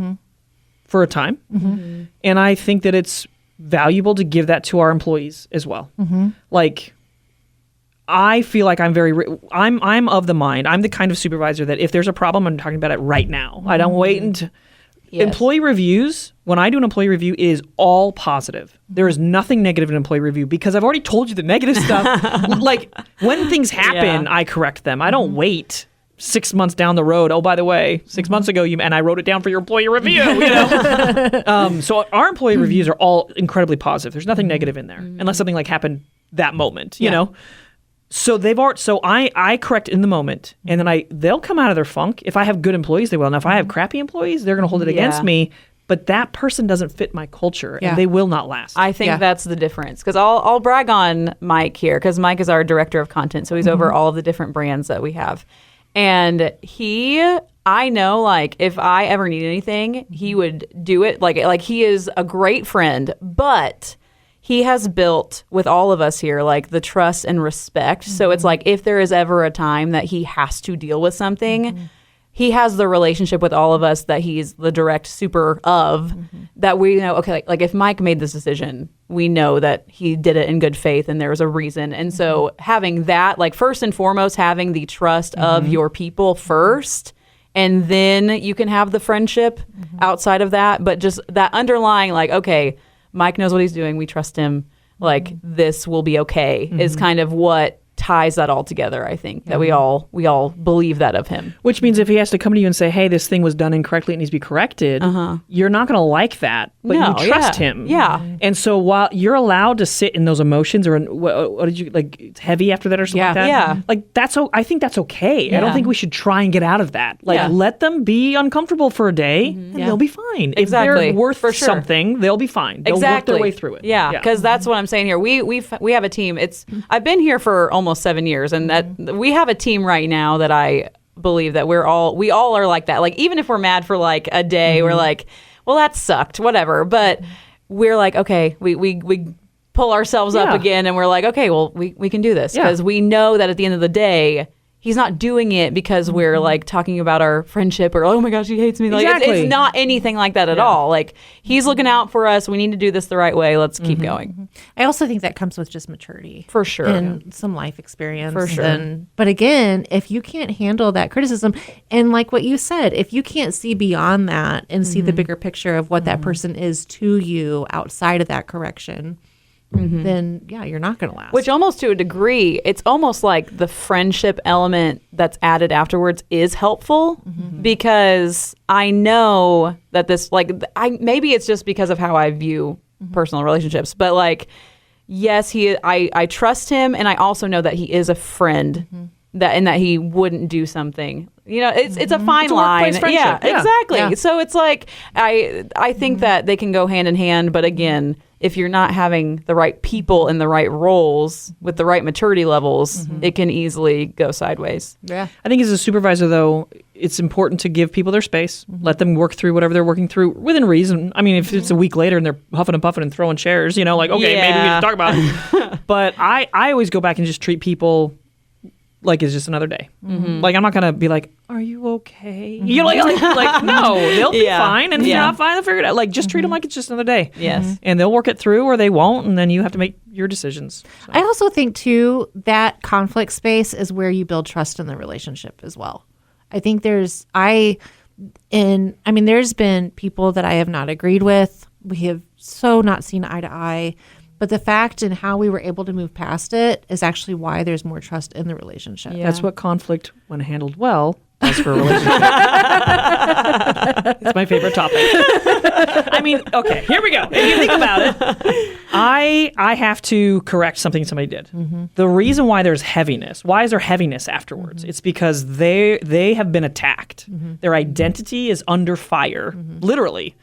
for a time. And I think that it's valuable to give that to our employees as well. Like, I feel like I'm of the mind. I'm the kind of supervisor that if there's a problem, I'm talking about it right now. I don't wait until employee reviews. When I do an employee review, it is all positive. There is nothing negative in an employee review because I've already told you the negative stuff. Like when things happen, I correct them. I don't wait 6 months down the road. Oh, by the way, 6 months ago, and I wrote it down for your employee review. You know? So our employee reviews are all incredibly positive. There's nothing negative in there, unless something like happened that moment. You know. So I correct in the moment, and then they'll come out of their funk. If I have good employees, they will. Now, if I have crappy employees, they're going to hold it against me. But that person doesn't fit my culture, and they will not last. I think that's the difference. Because I'll brag on Mike here, because Mike is our director of content, so he's over all of the different brands that we have. And I know, like, if I ever need anything, he would do it. Like he is a great friend, but he has built with all of us here, like, the trust and respect. So it's like, if there is ever a time that he has to deal with something, he has the relationship with all of us that he's the direct super of, that we know, okay, like if Mike made this decision, we know that he did it in good faith and there was a reason. And so having that, like, first and foremost, having the trust of your people first, and then you can have the friendship outside of that. But just that underlying, like, okay, Mike knows what he's doing. We trust him. Like, this will be okay, is kind of what ties that all together, I think, that we all believe that of him. Which means if he has to come to you and say, hey, this thing was done incorrectly, it needs to be corrected, you're not going to like that, but you trust him. Yeah. And so while you're allowed to sit in those emotions, or what did you, like, it's heavy after that or something like that? Yeah. Like, I think that's okay. I don't think we should try and get out of that. Like, let them be uncomfortable for a day, and they'll be fine. Exactly. If they're worth For sure. something, they'll be fine. They'll work their way through it. Yeah, because that's what I'm saying here. We have a team. I've been here for almost 7 years, and that we have a team right now that I believe that we all are like that. Like, even if we're mad for like a day, we're like, well, that sucked, whatever. But we're like, okay, we pull ourselves up again, and we're like, okay, well, we can do this, because we know that at the end of the day, he's not doing it because we're like talking about our friendship, or, oh my gosh, he hates me. Like, it's not anything like that at all. Like, he's looking out for us. We need to do this the right way. Let's keep going. I also think that comes with just maturity. For sure. And some life experience. For sure. But again, if you can't handle that criticism, and like what you said, if you can't see beyond that and see the bigger picture of what that person is to you outside of that correction, then you're not going to last. Which, almost to a degree, it's almost like the friendship element that's added afterwards is helpful, because I know that this, like, maybe it's just because of how I view personal relationships, but like, yes, I trust him, and I also know that he is a friend, that he wouldn't do something. You know, it's a fine line. Yeah, exactly. Yeah. So it's like, I think that they can go hand in hand, but again, if you're not having the right people in the right roles with the right maturity levels, it can easily go sideways. Yeah. I think as a supervisor, though, it's important to give people their space, let them work through whatever they're working through within reason. I mean, if it's a week later and they're huffing and puffing and throwing chairs, you know, like, okay, maybe we can talk about it. But I always go back and just treat people like it's just another day. Like, I'm not going to be like, are you okay? You know, like no, they'll be fine. And if you're not fine, they'll figure it out. Like, just treat them like it's just another day. Yes. And they'll work it through, or they won't, and then you have to make your decisions. So. I also think, too, that conflict space is where you build trust in the relationship as well. I think there's been people that I have not agreed with. We have so not seen eye to eye. But the fact and how we were able to move past it is actually why there's more trust in the relationship. That's what conflict, when handled well, as for a relationship. It's my favorite topic. I mean, okay, here we go. If you think about it, I have to correct something somebody did. The reason why there's heaviness, why is there heaviness afterwards? It's because they have been attacked. Their identity is under fire, literally.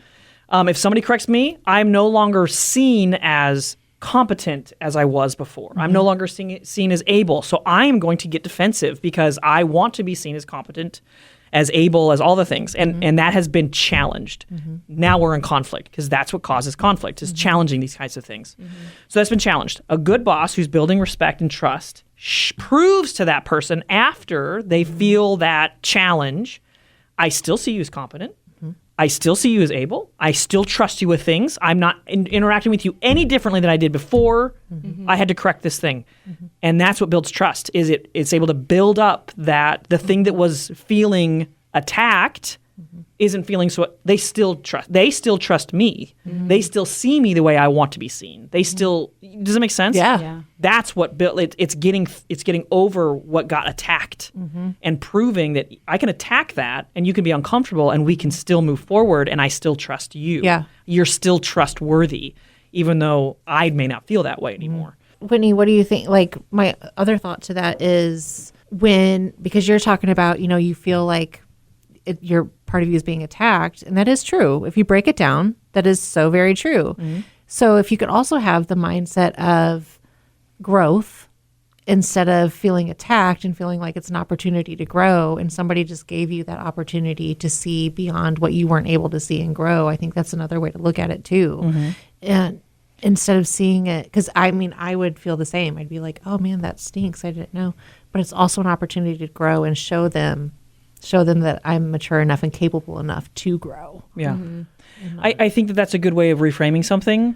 If somebody corrects me, I'm no longer seen as competent as I was before. I'm no longer seen as able. So I am going to get defensive because I want to be seen as competent, as able, as all the things. And that has been challenged. Now we're in conflict because that's what causes conflict, is challenging these kinds of things. So that's been challenged. A good boss who's building respect and trust proves to that person after they feel that challenge, I still see you as competent. I still see you as able. I still trust you with things. I'm not interacting with you any differently than I did before I had to correct this thing. And that's what builds trust, is it's able to build up that the thing that was feeling attacked isn't feeling so. They still trust me. They still see me the way I want to be seen. They still, does it make sense? Yeah. That's what built it. It's getting over what got attacked and proving that I can attack that and you can be uncomfortable and we can still move forward and I still trust you. Yeah. You're still trustworthy, even though I may not feel that way anymore. Whitney, what do you think? Like, my other thought to that is because you're talking about, you feel like your part of you is being attacked, and that is true. If you break it down, that is so very true. So if you could also have the mindset of growth instead of feeling attacked and feeling like it's an opportunity to grow, and somebody just gave you that opportunity to see beyond what you weren't able to see and grow, I think that's another way to look at it too. And instead of seeing it, because I would feel the same. I'd be like, oh man, that stinks. I didn't know. But it's also an opportunity to grow and show them that I'm mature enough and capable enough to grow. Yeah. I think that's a good way of reframing something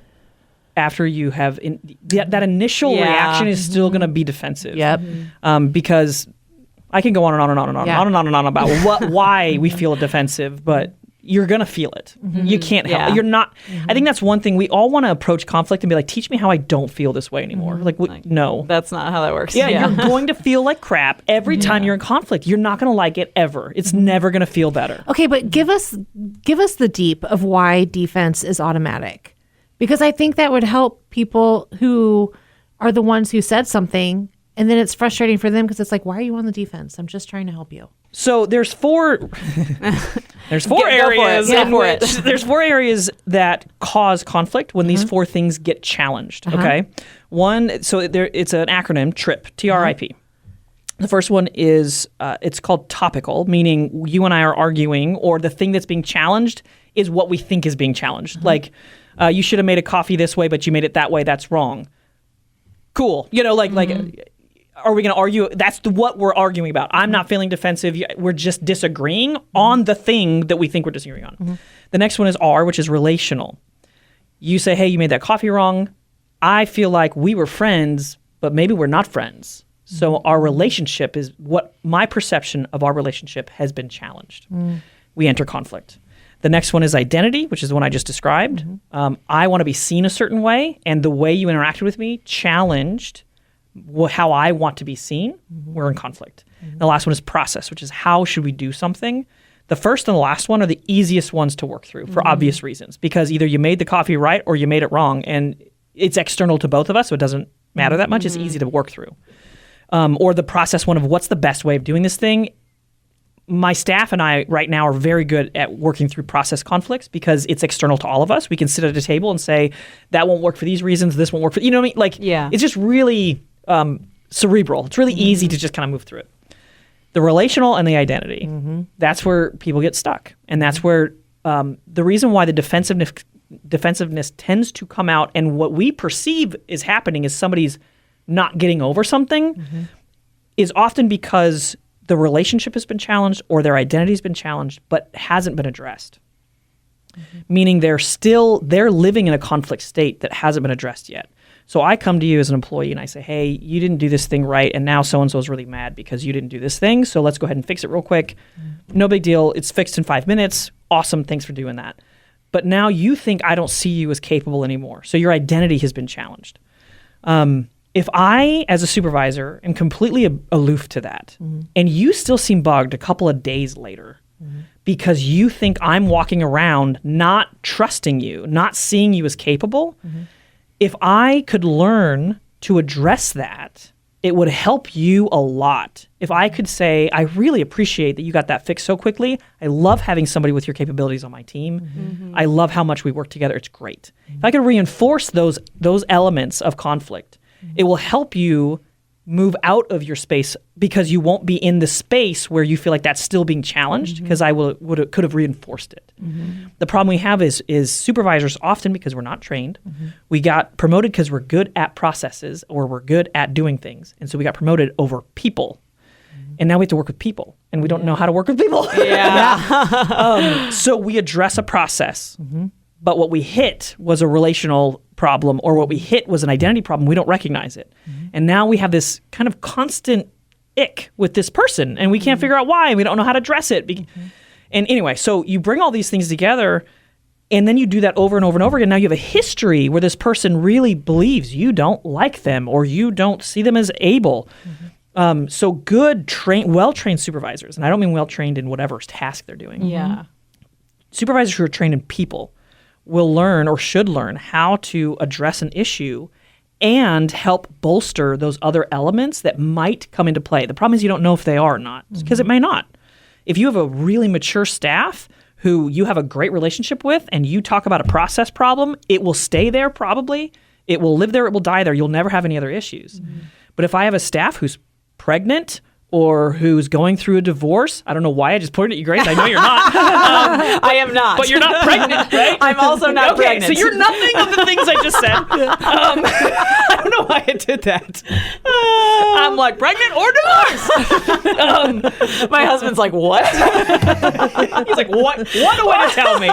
after you have that initial reaction is still going to be defensive. Yep. Because I can go on and on and on and on, on and on and on about why we feel defensive, but you're going to feel it. You can't help it. You're not. I think that's one thing. We all want to approach conflict and be like, teach me how I don't feel this way anymore. No. That's not how that works. Yeah, you're going to feel like crap every time you're in conflict. You're not going to like it ever. It's never going to feel better. Okay, but give us the deep of why defense is automatic. Because I think that would help people who are the ones who said something, and then it's frustrating for them because it's like, why are you on the defense? I'm just trying to help you. So there's four areas. There's four areas that cause conflict when these four things get challenged. Okay, one. So it's an acronym, TRIP, TRIP. The first one is it's called topical, meaning you and I are arguing, or the thing that's being challenged is what we think is being challenged. Like you should have made a coffee this way, but you made it that way. That's wrong. Cool. Are we going to argue? That's what we're arguing about. I'm not feeling defensive. We're just disagreeing on the thing that we think we're disagreeing on. The next one is R, which is relational. You say, hey, you made that coffee wrong. I feel like we were friends, but maybe we're not friends. So our relationship is my perception of our relationship has been challenged. We enter conflict. The next one is identity, which is the one I just described. I want to be seen a certain way, and the way you interacted with me challenged how I want to be seen. We're in conflict. The last one is process, which is how should we do something. The first and the last one are the easiest ones to work through for obvious reasons, because either you made the coffee right or you made it wrong, and it's external to both of us, so it doesn't matter that much. It's easy to work through. Or the process one of what's the best way of doing this thing. My staff and I right now are very good at working through process conflicts because it's external to all of us. We can sit at a table and say, that won't work for these reasons, this won't work for, you know what I mean? It's just really cerebral. It's really easy to just kind of move through it. The relational and the identity, that's where people get stuck. And that's where the reason why the defensiveness tends to come out, and what we perceive is happening is somebody's not getting over something, is often because the relationship has been challenged or their identity has been challenged but hasn't been addressed. Meaning they're living in a conflict state that hasn't been addressed yet. So I come to you as an employee and I say, hey, you didn't do this thing right, and now so-and-so is really mad because you didn't do this thing, so let's go ahead and fix it real quick. No big deal. It's fixed in 5 minutes. Awesome. Thanks for doing that. But now you think I don't see you as capable anymore. So your identity has been challenged. if I, as a supervisor, am completely aloof to that, and you still seem bugged a couple of days later because you think I'm walking around not trusting you, not seeing you as capable, if I could learn to address that, it would help you a lot. If I could say, I really appreciate that you got that fixed so quickly. I love having somebody with your capabilities on my team. I love how much we work together. It's great. If I could reinforce those elements of conflict, it will help you move out of your space because you won't be in the space where you feel like that's still being challenged because I could have reinforced it. The problem we have is supervisors often, because we're not trained, we got promoted because we're good at processes or we're good at doing things. And so we got promoted over people. And now we have to work with people, and we don't know how to work with people. So we address a process, but what we hit was a relational problem, or what we hit was an identity problem. We don't recognize it. And now we have this kind of constant ick with this person, and we can't figure out why, and we don't know how to address it. And anyway, so you bring all these things together, and then you do that over and over and over again. Now you have a history where this person really believes you don't like them, or you don't see them as able. So good, well-trained supervisors, and I don't mean well-trained in whatever task they're doing. Supervisors who are trained in people will learn, or should learn, how to address an issue and help bolster those other elements that might come into play. The problem is you don't know if they are or not, because it may not. If you have a really mature staff who you have a great relationship with and you talk about a process problem, it will stay there probably. It will live there. It will die there. You'll never have any other issues. But if I have a staff who's pregnant or who's going through a divorce, I don't know why I just pointed at you, Grace. I know you're not. I am not. But you're not pregnant, right? I'm also not pregnant. So you're nothing of the things I just said. I don't know why I did that. I'm like, pregnant or divorced? My husband's like, what? He's like, what a way to tell me.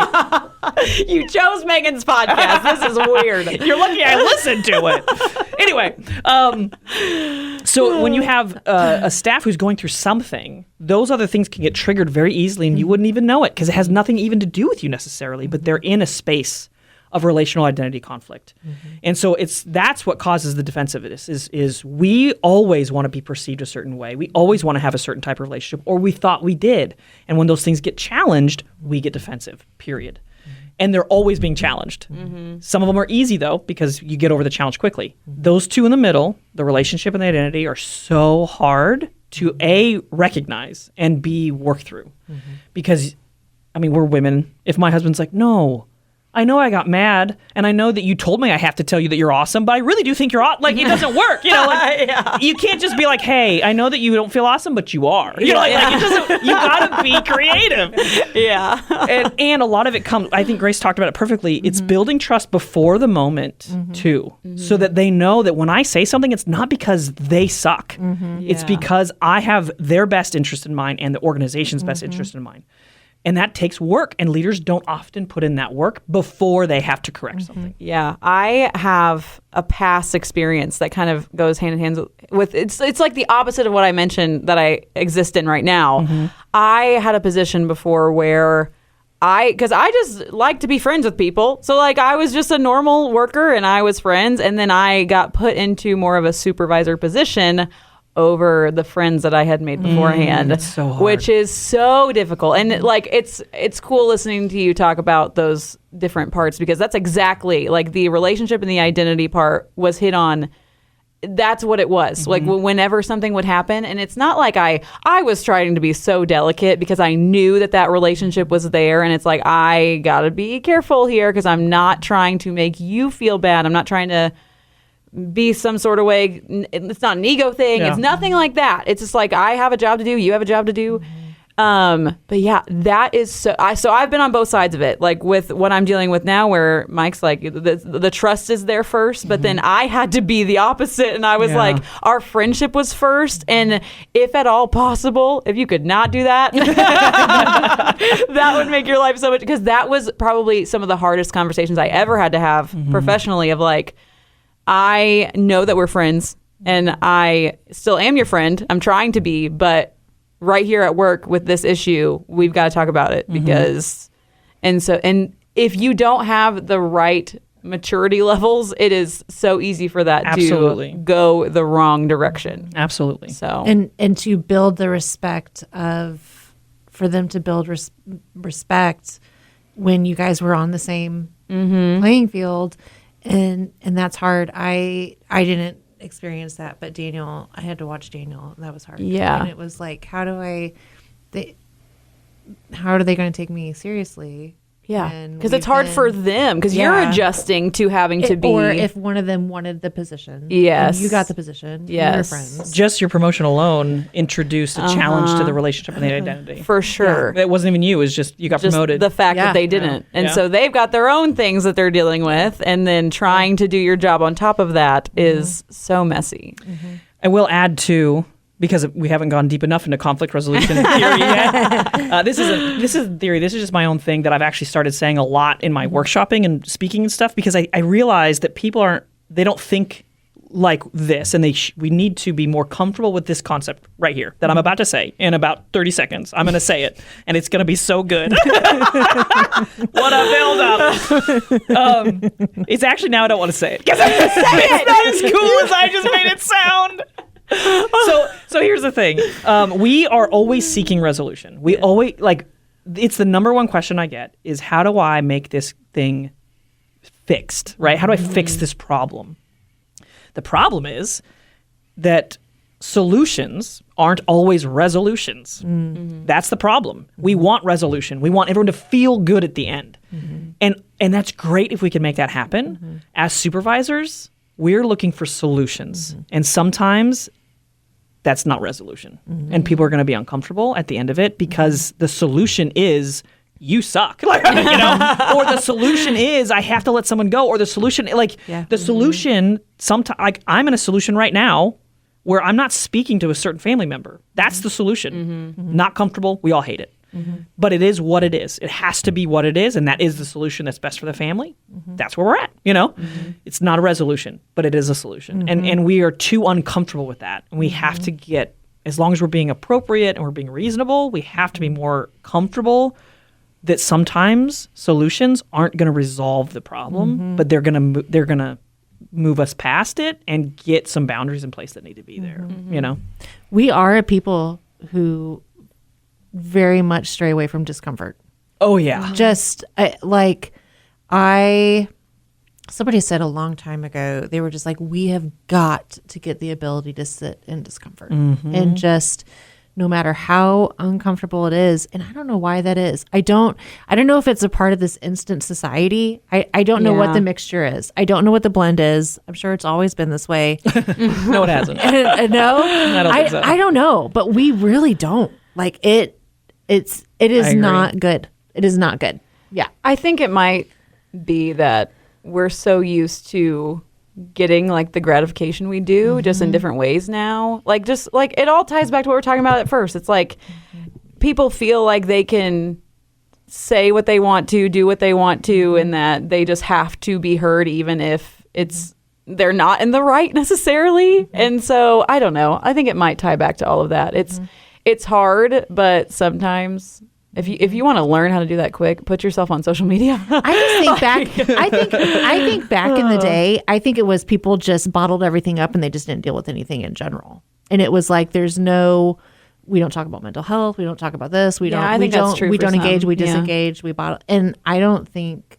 You chose Megan's podcast. This is weird. You're lucky I listened to it. Anyway, so when you have a staff who's going through something, those other things can get triggered very easily, and you wouldn't even know it because it has nothing even to do with you necessarily, but they're in a space of relational identity conflict. And so that's what causes the defensiveness is we always want to be perceived a certain way. We always want to have a certain type of relationship, or we thought we did. And when those things get challenged, we get defensive, period. And they're always being challenged. Some of them are easy, though, because you get over the challenge quickly. Those two in the middle, the relationship and the identity, are so hard to A, recognize, and B, work through. Because, I mean, we're women. If my husband's like, no, I know I got mad, and I know that you told me I have to tell you that you're awesome, but I really do think you're awesome. Like, it doesn't work. You know, like, you can't just be like, hey, I know that you don't feel awesome, but you are. You know, like it doesn't, you gotta be creative. And a lot of it comes, I think Grace talked about it perfectly. It's building trust before the moment, too, so that they know that when I say something, it's not because they suck. It's because I have their best interest in mind and the organization's best interest in mind. And that takes work, and leaders don't often put in that work before they have to correct something. Yeah, I have a past experience that kind of goes hand in hand with it's like the opposite of what I mentioned that I exist in right now. I had a position before where because I just like to be friends with people. So like I was just a normal worker and I was friends, and then I got put into more of a supervisor position over the friends that I had made beforehand, that's so hard. Which is so difficult. And like it's cool listening to you talk about those different parts, because that's exactly like the relationship and the identity part was hit on. That's what it was. Like whenever something would happen, and it's not like I was trying to be so delicate because I knew that relationship was there, and it's like I gotta be careful here because I'm not trying to make you feel bad. I'm not trying to be some sort of way. It's not an ego thing. Yeah. It's nothing like that. It's just like I have a job to do. You have a job to do. But yeah, that is so. I've been on both sides of it. Like with what I'm dealing with now, where Mike's like the trust is there first, but then I had to be the opposite, and I was like, our friendship was first, and if at all possible, if you could not do that, that would make your life so much. Because that was probably some of the hardest conversations I ever had to have professionally. Of like, I know that we're friends, and I still am your friend. I'm trying to be, but right here at work with this issue, we've got to talk about it because, and if you don't have the right maturity levels, it is so easy for that Absolutely. to go the wrong direction. Absolutely. So And to build the respect for them to build respect when you guys were on the same playing field, and that's hard. I didn't experience that, but Daniel, I had to watch Daniel. That was hard. Yeah. And it was like, how are they going to take me seriously? yeah, And because we've it's hard been- for them because you're Yeah. adjusting to having to be. Or if one of them wanted the position. Yes. And you got the position. Yes. You were friends. Just your promotion alone introduced a challenge to the relationship and the identity. for sure. It wasn't even you. It was just you got Just promoted. the fact Yeah. that they didn't. And Yeah. so they've got their own things that they're dealing with. And then trying to do your job on top of that is so messy. I will add too, because we haven't gone deep enough into conflict resolution theory yet. This isn't theory. This is just my own thing that I've actually started saying a lot in my workshopping and speaking and stuff, because I realize that people they don't think like this, and we need to be more comfortable with this concept right here that I'm about to say in about 30 seconds. I'm going to say it, and it's going to be so good. What a build up! It's actually now I don't want to say it because it's not as cool as I just made it sound. So here's the thing. We are always seeking resolution. We always it's the number one question I get is, how do I make this thing fixed, right? How do I fix this problem? The problem is that solutions aren't always resolutions. That's the problem. We want resolution. We want everyone to feel good at the end. And that's great if we can make that happen. As supervisors, we're looking for solutions. And sometimes that's not resolution. And people are going to be uncomfortable at the end of it because the solution is you suck. Or the solution is I have to let someone go, or the solution the solution sometimes I'm in a solution right now where I'm not speaking to a certain family member. That's the solution. Not comfortable. We all hate it. But it is what it is. It has to be what it is, and that is the solution that's best for the family. That's where we're at, It's not a resolution, but it is a solution. And we are too uncomfortable with that. And we have to get, as long as we're being appropriate and we're being reasonable, we have to be more comfortable that sometimes solutions aren't going to resolve the problem, but they're going to move us past it and get some boundaries in place that need to be there, We are a people who very much stray away from discomfort. Oh, yeah. Just somebody said a long time ago, they were just like, we have got to get the ability to sit in discomfort and just, no matter how uncomfortable it is. And I don't know why that is. I don't know if it's a part of this instant society. I don't know what the mixture is. I don't know what the blend is. I'm sure it's always been this way. No, it hasn't. No, I don't think so. I don't know, but we really don't. It is not good. It is not good. Yeah. I think it might be that we're so used to getting the gratification we do just in different ways now. It all ties back to what we were talking about at first. It's people feel like they can say what they want to, do what they want to, and that they just have to be heard even if they're not in the right necessarily. And so I don't know. I think it might tie back to all of that. It's hard, but sometimes if you want to learn how to do that quick, put yourself on social media. I just think back. I think back in the day, I think it was people just bottled everything up and they just didn't deal with anything in general. And it was there's no, we don't talk about mental health. We don't talk about this. We don't. I think that's true We for don't engage. some. We Yeah. disengage. We bottle. And I don't think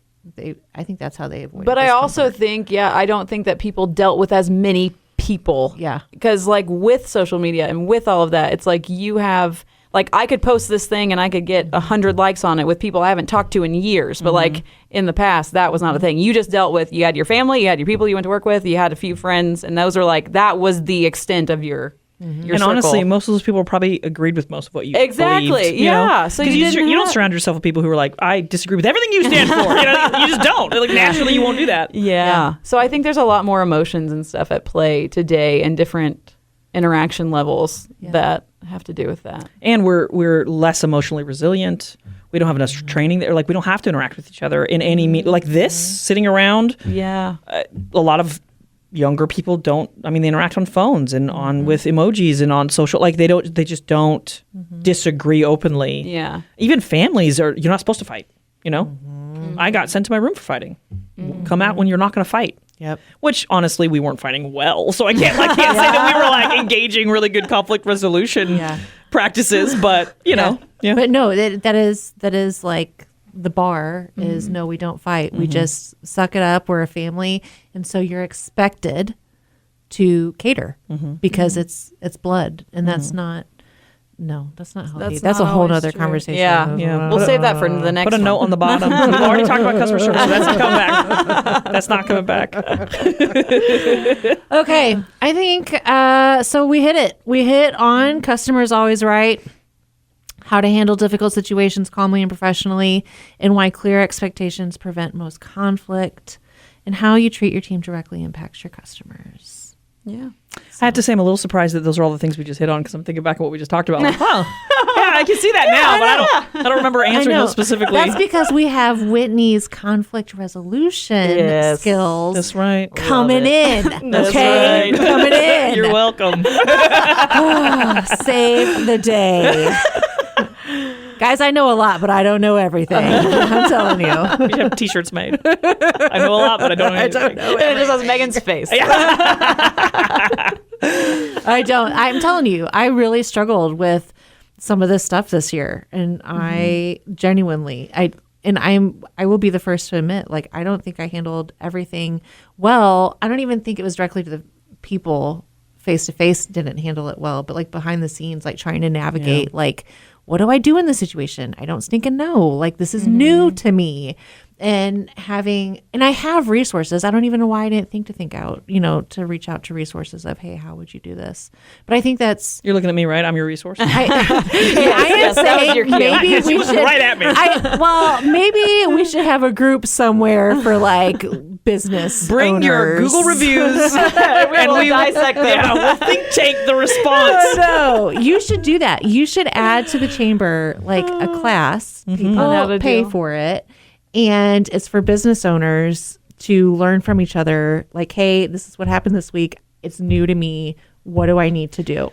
I think that's how they avoid. But I also think, I don't think that people dealt with as many people. Yeah. Because with social media and with all of that, it's you have, I could post this thing and I could get 100 likes on it with people I haven't talked to in years. But in the past, that was not a thing. You just dealt with, you had your family, you had your people you went to work with, you had a few friends, and those are that was the extent of your And honestly, most of those people probably agreed with most of what you Exactly. believed, Yeah. So you don't surround yourself with people who are I disagree with everything you stand for. You just don't. Naturally, you won't do that. Yeah. So I think there's a lot more emotions and stuff at play today and different interaction levels that have to do with that. And we're less emotionally resilient. We don't have enough training there. We don't have to interact with each other in any this sitting around. Yeah. A lot of younger people don't. They interact on phones and on with emojis and on social. They just don't disagree openly. Yeah. Even families you're not supposed to fight. I got sent to my room for fighting. Come out when you're not going to fight. Yep. Which honestly, we weren't fighting well, so I can't say that we were like engaging really good conflict resolution practices. But you know, But no, that is like the bar is no, we don't fight. We just suck it up. We're a family, and so you're expected to cater because it's blood, and that's not. No, that's not healthy. That's a whole other conversation. Yeah. We'll save that for the next Put a note on the bottom. We've already talked about customer service. So that's not coming back. That's not coming back. Okay. I think, so we hit it. We hit on customers always right, how to handle difficult situations calmly and professionally, and why clear expectations prevent most conflict, and how you treat your team directly impacts your customers. Yeah. I have to say I'm a little surprised that those are all the things we just hit on because I'm thinking back at what we just talked about. I'm like, yeah, I can see that now, but I don't remember answering those specifically. That's because we have Whitney's conflict resolution skills. That's right. Coming in. That's Okay? right. Coming in. You're welcome. Save the day. Guys, I know a lot, but I don't know everything. I'm telling you. We should have T-shirts made. I know a lot, but I don't know anything. And it just has Megan's face. I don't. I'm telling you, I really struggled with some of this stuff this year, and I genuinely, I will be the first to admit, like, I don't think I handled everything well. I don't even think it was directly to the people face to face didn't handle it well, but like behind the scenes, like trying to navigate, like, what do I do in this situation? I don't stinking know. Like, this is new to me. And I have resources. I don't even know why I didn't think out, to reach out to resources of, hey, how would you do this? But I think that's... You're looking at me, right? I'm your resource. I am saying maybe we should... Right at me. Maybe we should have a group somewhere for like business Bring owners. your Google reviews and we dissect them. Yeah, we'll think tank the response. No, you should do that. You should add to the chamber like a class. People pay for it. And it's for business owners to learn from each other. Like, hey, this is what happened this week. It's new to me. What do I need to do?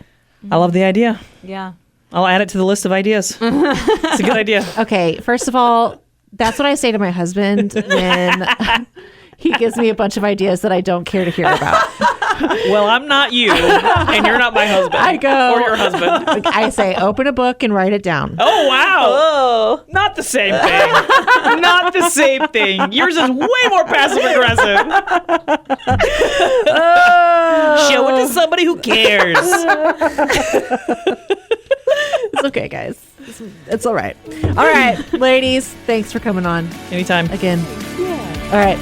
I love the idea. Yeah. I'll add it to the list of ideas. It's a good idea. Okay. First of all, that's what I say to my husband when he gives me a bunch of ideas that I don't care to hear about. Well, I'm not you, and you're not my husband. I go. Or your husband. I say, open a book and write it down. Oh, wow. Not the same thing. Not the same thing. Yours is way more passive aggressive. Show it to somebody who cares. It's okay, guys. It's all right. All right, ladies. Thanks for coming on. Anytime. Again. Yeah. All right.